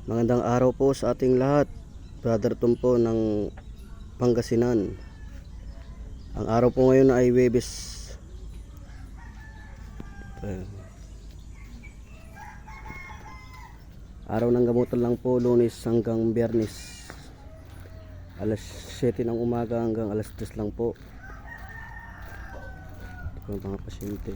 Magandang araw po sa ating lahat. Brother Tom po ng Pangasinan. Ang araw po ngayon ay Huwebes. Araw ng gamutan lang po, Lunes hanggang Biyernes. Alas 7 ng umaga hanggang alas 3 lang po. Ito po ang mga pasyente.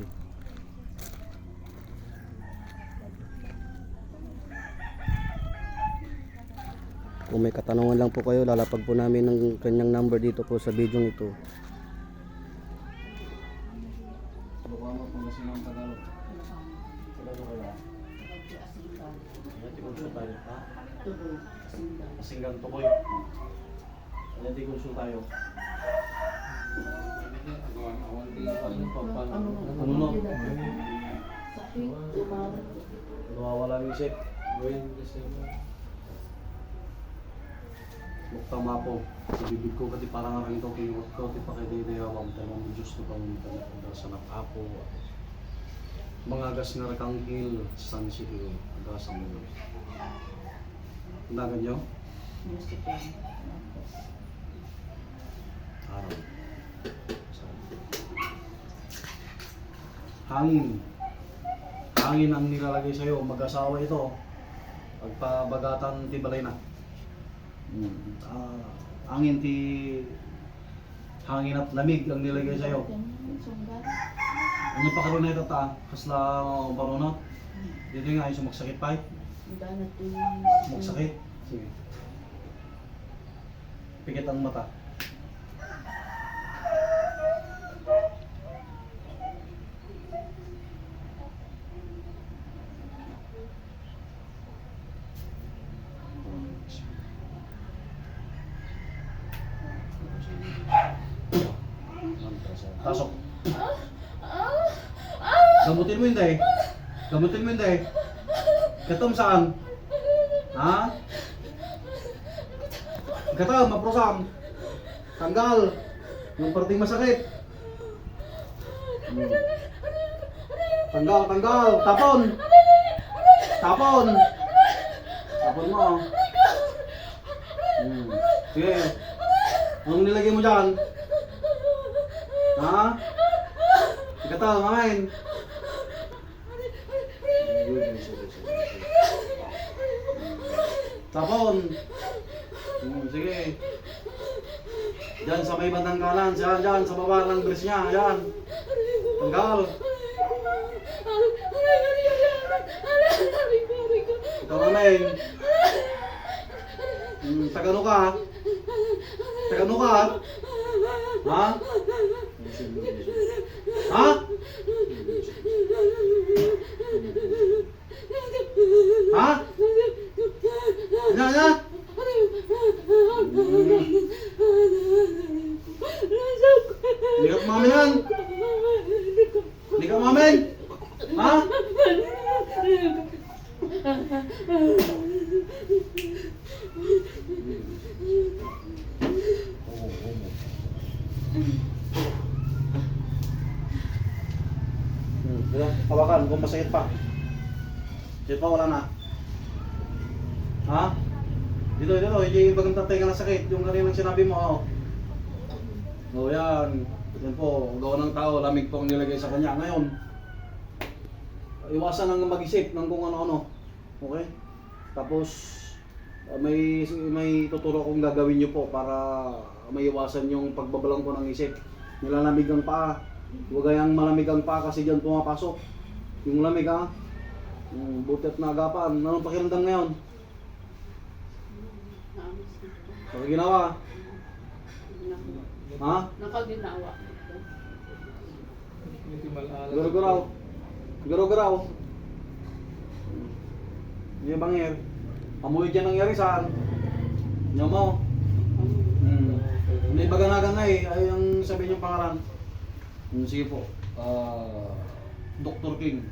Kung may katanungan lang po kayo, lalapag po namin ng kanyang number dito po sa video ito. Asinggan tukoy. Ayan di konsul tayo. Ano no? Nawawala ng isip. Muktang mapo. Ibibig ko kati parang arang ito kinuot ko. Di pa kayo dito yung talong Diyos na pang sa nakapo. Mga agas nga Rakangkil, San City, agas ang mga. Tindagan nyo? Araw. Hangin. Hangin ang nilalagay sa'yo. Mag-asawa ito. Pagpabagatan, tibalay na. Hangin hangin at lamig ang nilagay sa'yo. Ano pa karoon na ito ta? Kasla barunot? Dito nga ay sumagsakit pa eh. Sumagsakit? Sige. Pikit ang mata. Pasok. Gamutin mo hindi. Gamutin mo hindi. Katom saan? Ha? Katom, maprosam. Tanggal. Yung parting masakit. Tanggal, tanggal. Tapon. Tapon. Tapon mo. Sige. Anong nilagay mo dyan? Ha? Katom, mamain. Tapon. Sige. Diyan sa may bandang kanan, diyan sa baba ng dress niya, ayan. Tanggal. Ito namin. Tagano ka? Tagano ka? Ha? Ha? Ha? Ano, ano? Hindi ka maminan? Hindi ka mamin? Ha? Hawakan kung masakit pa. Sakit pa, wala na. Ha? Dito, hindi bagang tatay ka na sakit. Yung kaninang sinabi mo, oh. O yan. Yan po, gawa ng tao, lamig po ang nilagay sa kanya. Ngayon, iwasan lang mag-isip ng kung ano-ano. Okay? Tapos, may tuturo kong gagawin nyo po para maiwasan yung pagbabalang po ng isip. Nilalamig ang paa. Huwag kayang malamig ang paa kasi dyan pumapasok. Yung lamig ha. Yung butit na agapan. Anong pakiramdam ngayon? Ano ginawa? Ha? Nakaginawa. Garo-garaw. Garo-garaw. Yung bangir. Amoy dyan nangyari saan? Nyo mo? Hindi baganagan na eh. Ay ang sabihin yung pangalan. Sige po. Dr. King.